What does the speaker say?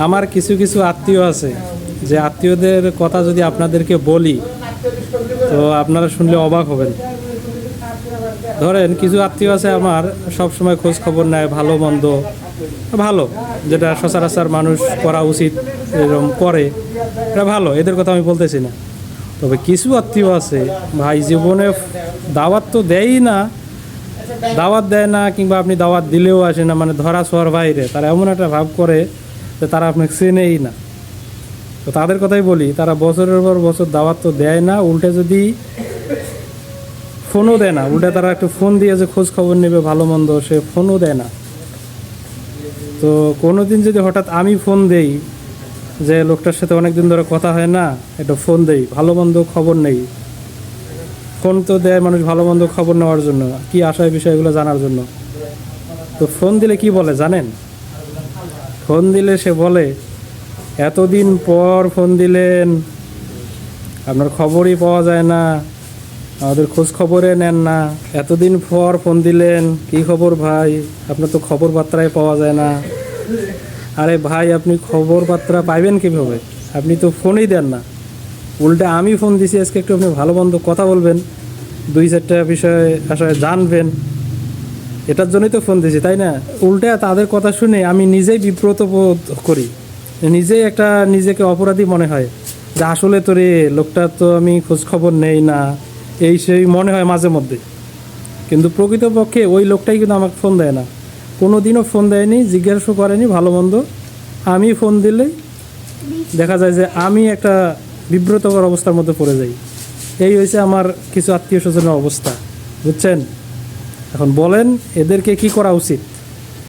আমার কিছু কিছু আত্মীয় আছে, যে আত্মীয়দের কথা যদি আপনাদেরকে বলি তো আপনারা শুনলে অবাক হবেন। ধরেন কিছু আত্মীয় আছে আমার, সব সময় খোঁজ খবর নেয়, ভালো মন্দ, ভালো যেটা সচরাচর মানুষ করা উচিত এরকম করে, এটা ভালো, এদের কথা আমি বলতেছি না। তবে কিছু আত্মীয় আছে ভাই, জীবনে দাওয়াত তো দেয়ই না, দাওয়াত দেয় না, কিংবা আপনি দাওয়াত দিলেও আসে না, মানে ধরা ছোঁয়ার বাইরে। তারা এমন একটা ভাব করে যে তারা আপনাকে চেনেই না। তো তাদের কথাই বলি, তারা বছরের পর বছর দাওয়াত তো দেয় না, উল্টে যদি ফোনও দেয় না, উল্টে তারা একটু ফোন দিয়ে যে খোঁজ খবর নেবে ভালো মন্দ, সে ফোনও দেয় না। তো কোনো দিন যদি হঠাৎ আমি ফোন দেই, যে লোকটার সাথে অনেক দিন ধরে কথা হয় না, একটা ফোন দেই, ভালো মন্দ খবর নেই, ফোন তো দেয় মানুষ ভালো মন্দ খবর নেওয়ার জন্য, কি আশয় বিষয়গুলো জানার জন্য। তো ফোন দিলে কি বলে জানেন? ফোন দিলে সে বলে, এতদিন পর ফোন দিলেন, আপনার খবরই পাওয়া যায় না, আমাদের খোঁজ খবরে নেন না, এতদিন পর ফোন দিলেন, কি খবর ভাই, আপনার তো খবর বার্তায় পাওয়া যায় না। আরে ভাই, আপনি খবর বার্তা পাইবেন কীভাবে? আপনি তো ফোনই দেন না। উল্টে আমি ফোন দিছি আজকে, একটু আপনি ভালো মন্দ কথা বলবেন, দুই চারটা বিষয়ে আসলে জানবেন, এটার জন্যই তো ফোন দিয়েছি, তাই না? উল্টে তাদের কথা শুনে আমি নিজেই বিব্রত বোধ করি, নিজেই একটা নিজেকে অপরাধী মনে হয়, যে আসলে তো রে, লোকটা তো আমি খোঁজ খবর নেই না, এই সেই মনে হয় মাঝে মধ্যে। কিন্তু প্রকৃতপক্ষে ওই লোকটাই কিন্তু আমাকে ফোন দেয় না, কোনো দিনও ফোন দেয়নি, জিজ্ঞাসা করেনি ভালো মন্দ। আমি ফোন দিলেই দেখা যায় যে আমি একটা বিব্রতকর অবস্থার মধ্যে পড়ে যাই। এই হয়েছে আমার কিছু আত্মীয় স্বজনের অবস্থা, বুঝছেন? এখন বলেন এদেরকে কি করা উচিত?